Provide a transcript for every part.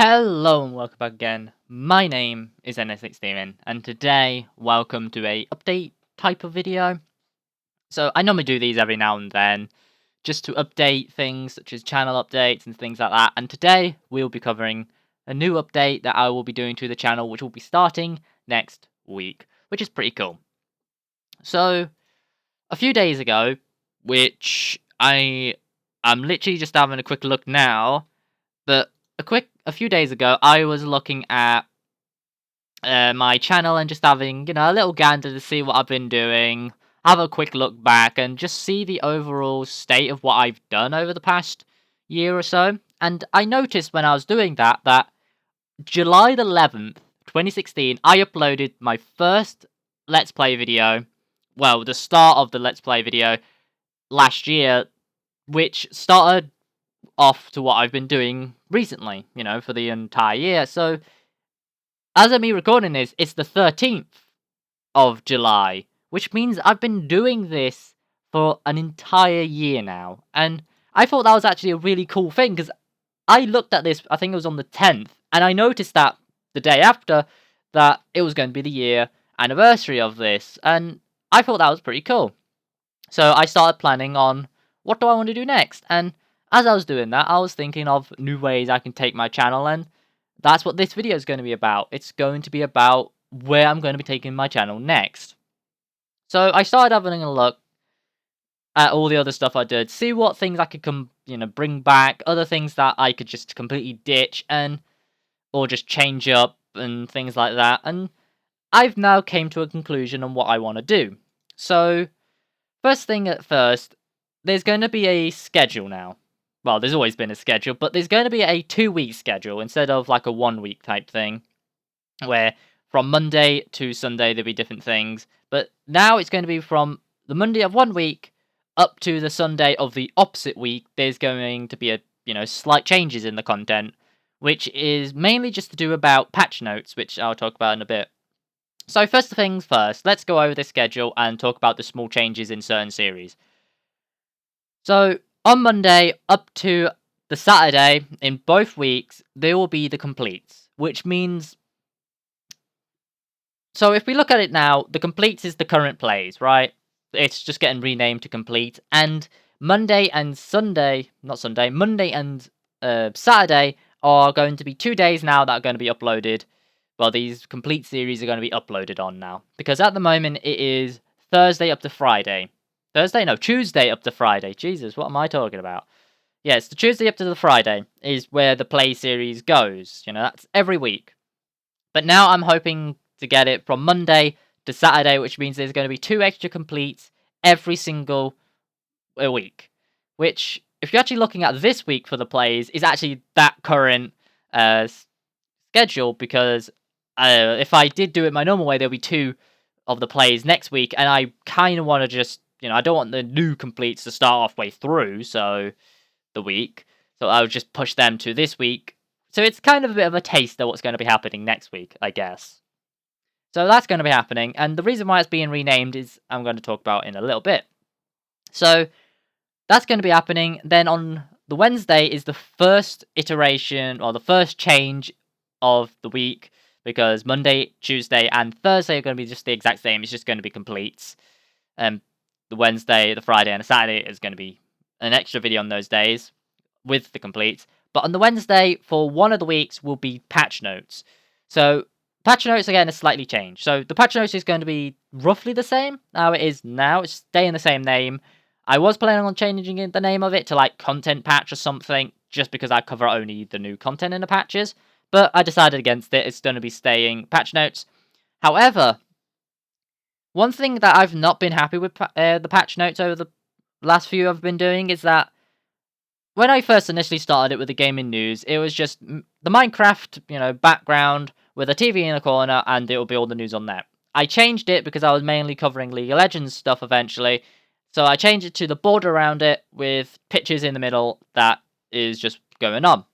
Hello and welcome back again. My name is NS16 and today, welcome to a update type of video. So I normally do these every now and then, just to update things such as channel updates and things like that. And today we'll be covering a new update that I will be doing to the channel, which will be starting next week, which is pretty cool. So a few days ago, which I'm literally just having a quick look now, but a few days ago, I was looking at my channel and just having, a little gander to see what I've been doing, have a quick look back, and just see the overall state of what I've done over the past year or so. And I noticed when I was doing that July the 11th, 2016, I uploaded my first Let's Play video. Well, the start of the Let's Play video last year, which started off to what I've been doing recently, for the entire year. So, as of me recording this, it's the 13th of July, which means I've been doing this for an entire year now. And I thought that was actually a really cool thing, because I looked at this, I think it was on the 10th, and I noticed that the day after, that it was going to be the year anniversary of this, and I thought that was pretty cool. So I started planning on what do I want to do next, and as I was doing that, I was thinking of new ways I can take my channel, and that's what this video is going to be about. It's going to be about where I'm going to be taking my channel next. So I started having a look at all the other stuff I did, see what things I could bring back, other things that I could just completely ditch or just change up and things like that. And I've now came to a conclusion on what I want to do. So first thing at first, there's going to be a schedule now. Well, there's always been a schedule, but there's going to be a 2-week schedule instead of like a 1-week type thing, where from Monday to Sunday there'll be different things. But now it's going to be from the Monday of 1 week up to the Sunday of the opposite week. There's going to be slight changes in the content, which is mainly just to do about patch notes, which I'll talk about in a bit. So first things first, let's go over the schedule and talk about the small changes in certain series. So on Monday up to the Saturday in both weeks, there will be the completes, which means... So if we look at it now, the completes is the current plays, right? It's just getting renamed to complete, and Monday and Sunday, not Sunday, Monday and Saturday are going to be 2 days now that are going to be uploaded. Well, these complete series are going to be uploaded on now, because at the moment it is Thursday up to Friday. Tuesday up to Friday. Jesus, what am I talking about? Yeah, it's the Tuesday up to the Friday is where the play series goes. That's every week. But now I'm hoping to get it from Monday to Saturday, which means there's going to be 2 extra completes every single week. Which, if you're actually looking at this week for the plays, is actually that current schedule, because if I did do it my normal way, there'll be 2 of the plays next week, and I kind of want to just, I don't want the new completes to start halfway through, so the week, so I would just push them to this week. So it's kind of a bit of a taste of what's going to be happening next week, I guess. So that's going to be happening, and the reason why it's being renamed is I'm going to talk about in a little bit. So that's going to be happening. Then on the Wednesday is the first iteration, or the first change of the week, because Monday, Tuesday, and Thursday are going to be just the exact same. It's just going to be completes. The Wednesday, the Friday, and the Saturday is going to be an extra video on those days with the completes. But on the Wednesday, for one of the weeks, will be patch notes. So patch notes, again, is slightly changed. So the patch notes is going to be roughly the same how it is now. It's staying the same name. I was planning on changing the name of it to like content patch or something, just because I cover only the new content in the patches. But I decided against it. It's going to be staying patch notes. However, one thing that I've not been happy with the patch notes over the last few I've been doing is that when I first initially started it with the gaming news, it was just the Minecraft, background with a TV in the corner, and it will be all the news on that. I changed it because I was mainly covering League of Legends stuff eventually, so I changed it to the border around it with pictures in the middle that is just going on.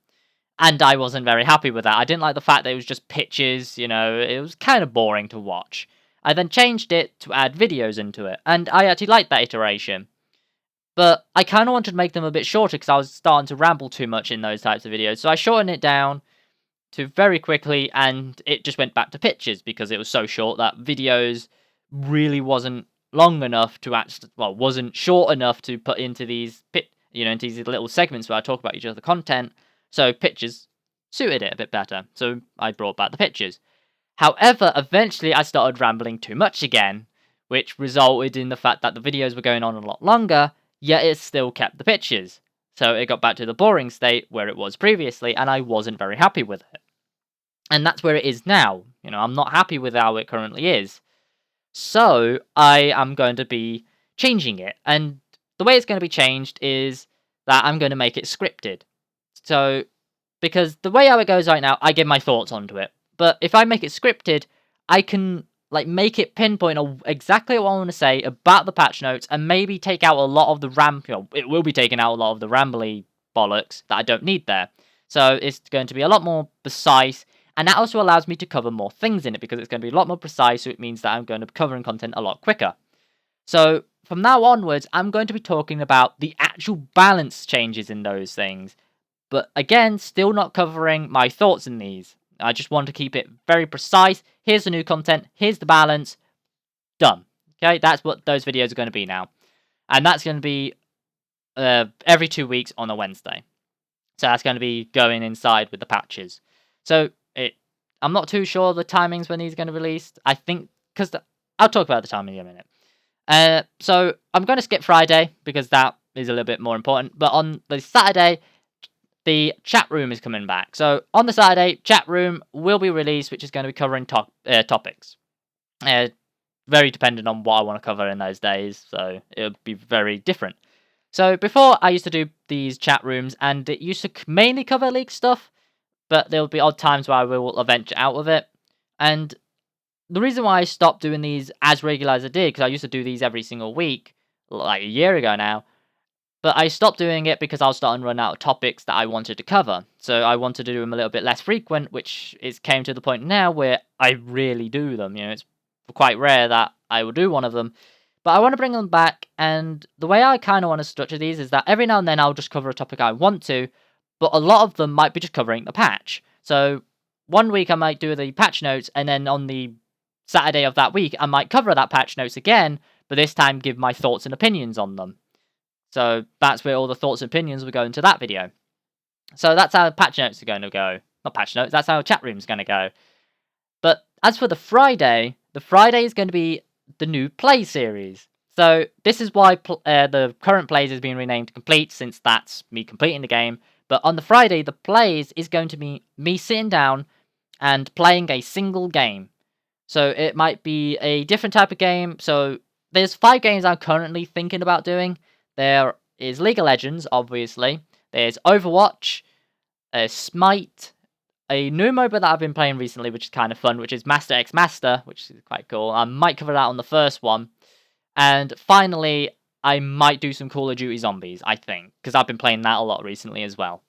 And I wasn't very happy with that. I didn't like the fact that it was just pictures, it was kind of boring to watch. I then changed it to add videos into it, and I actually liked that iteration. But I kind of wanted to make them a bit shorter because I was starting to ramble too much in those types of videos, so I shortened it down to very quickly, and it just went back to pictures because it was so short that videos really wasn't long enough to actually, well, wasn't short enough to put into these into these little segments where I talk about each other content. So pictures suited it a bit better. So I brought back the pictures. However, eventually I started rambling too much again, which resulted in the fact that the videos were going on a lot longer, yet it still kept the pictures. So it got back to the boring state where it was previously, and I wasn't very happy with it. And that's where it is now. I'm not happy with how it currently is. So I am going to be changing it. And the way it's going to be changed is that I'm going to make it scripted. So, because the way how it goes right now, I give my thoughts onto it. But if I make it scripted, I can make it pinpoint exactly what I want to say about the patch notes, and maybe take out a lot of the it will be taking out a lot of the rambly bollocks that I don't need there. So it's going to be a lot more precise, and that also allows me to cover more things in it because it's going to be a lot more precise. So it means that I'm going to be covering content a lot quicker. So from now onwards, I'm going to be talking about the actual balance changes in those things. But again, still not covering my thoughts in these. I just want to keep it very precise. Here's the new content. Here's the balance. Done. Okay, that's what those videos are going to be now. And that's going to be every 2 weeks on a Wednesday. So that's going to be going inside with the patches. So I'm not too sure the timings when these are going to release. I think, because I'll talk about the timing in a minute. So I'm going to skip Friday because that is a little bit more important. But on the Saturday, the chat room is coming back. So on the Saturday, chat room will be released, which is going to be covering topics. Very dependent on what I want to cover in those days, so it'll be very different. So before, I used to do these chat rooms, and it used to mainly cover League stuff, but there'll be odd times where I will venture out of it. And the reason why I stopped doing these as regular as I did, because I used to do these every single week, like a year ago now, but I stopped doing it because I was starting to run out of topics that I wanted to cover. So I wanted to do them a little bit less frequent, which came to the point now where I really do them. It's quite rare that I will do one of them. But I want to bring them back, and the way I kind of want to structure these is that every now and then I'll just cover a topic I want to, but a lot of them might be just covering the patch. So one week I might do the patch notes, and then on the Saturday of that week I might cover that patch notes again, but this time give my thoughts and opinions on them. So that's where all the thoughts and opinions will go into that video. So that's how patch notes are going to go. Not patch notes, that's how chat room's going to go. But as for the Friday is going to be the new play series. So this is why the current plays is being renamed Complete, since that's me completing the game. But on the Friday, the plays is going to be me sitting down and playing a single game. So it might be a different type of game. So there's 5 games I'm currently thinking about doing. There is League of Legends, obviously. There's Overwatch, Smite, a new MOBA that I've been playing recently, which is kind of fun, which is Master X Master, which is quite cool. I might cover that on the first one. And finally, I might do some Call of Duty Zombies, I think, because I've been playing that a lot recently as well.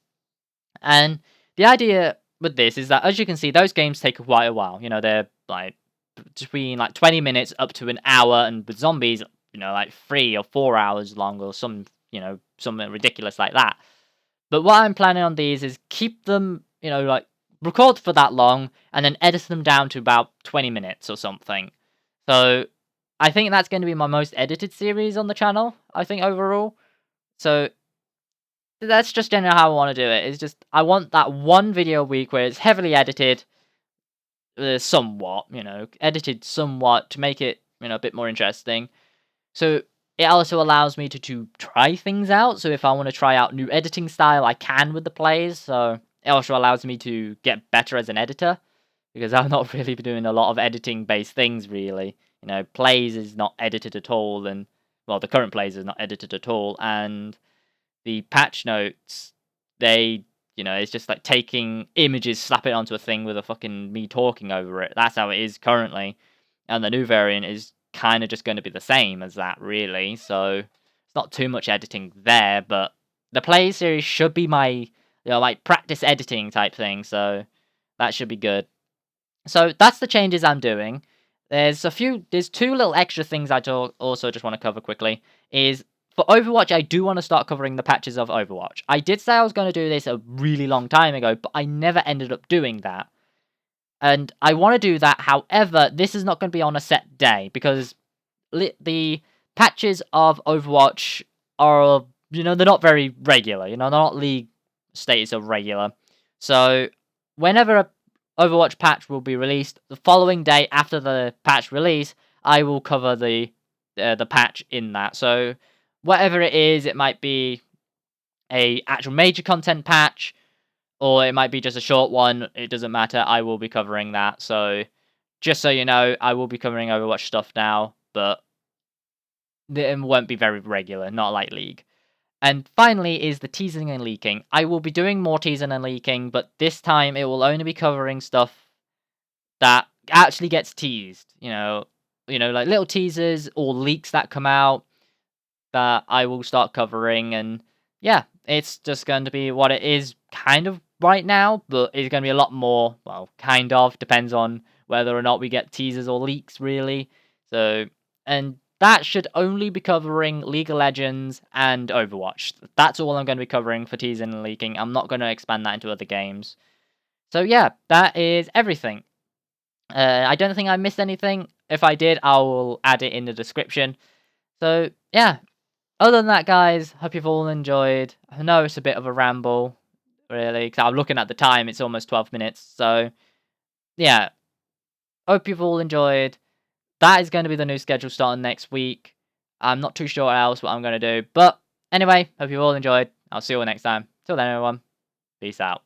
And the idea with this is that, as you can see, those games take quite a while. They're between 20 minutes up to an hour, and with zombies, 3 or 4 hours long, or something ridiculous like that. But what I'm planning on these is keep them, record for that long, and then edit them down to about 20 minutes or something. So I think that's going to be my most edited series on the channel, I think, overall. So that's just generally how I want to do it. It's just, I want that one video a week where it's heavily edited, somewhat, edited somewhat to make it, a bit more interesting. So it also allows me to try things out. So if I want to try out new editing style, I can with the plays. So it also allows me to get better as an editor, because I've not really been doing a lot of editing based things really. Plays is not edited at all, and well, the current plays is not edited at all, and the patch notes, it's just like taking images, slap it onto a thing with a fucking me talking over it. That's how it is currently, and the new variant is kind of just going to be the same as that, really. So it's not too much editing there, but the play series should be my practice editing type thing, so that should be good. So that's the changes I'm doing. There's 2 little extra things I also just want to cover quickly. Is for Overwatch, I do want to start covering the patches of Overwatch. I did say I was going to do this a really long time ago, but I never ended up doing that. And I want to do that. However, this is not going to be on a set day because the patches of Overwatch are, they're not very regular. They're not league status of regular. So whenever a Overwatch patch will be released, the following day after the patch release, I will cover the patch in that. So whatever it is, it might be a actual major content patch, or it might be just a short one. It doesn't matter. I will be covering that. So just so you know, I will be covering Overwatch stuff now, but it won't be very regular, not like League. And finally is the teasing and leaking. I will be doing more teasing and leaking, but this time it will only be covering stuff that actually gets teased. Like little teasers or leaks that come out that I will start covering. And yeah, it's just going to be what it is kind of right now, but it's going to be a lot more. Well, kind of depends on whether or not we get teasers or leaks, really. So, and that should only be covering League of Legends and Overwatch. That's all I'm going to be covering for teasing and leaking. I'm not going to expand that into other games. So yeah, that is everything. I don't think I missed anything. If I did, I will add it in the description. So yeah, other than that, guys, hope you've all enjoyed. I know it's a bit of a ramble, really, because I'm looking at the time, it's almost 12 minutes. So yeah, hope you've all enjoyed. That is going to be the new schedule starting next week. I'm not too sure else what I'm going to do. But anyway, hope you've all enjoyed. I'll see you all next time. Till then, everyone. Peace out.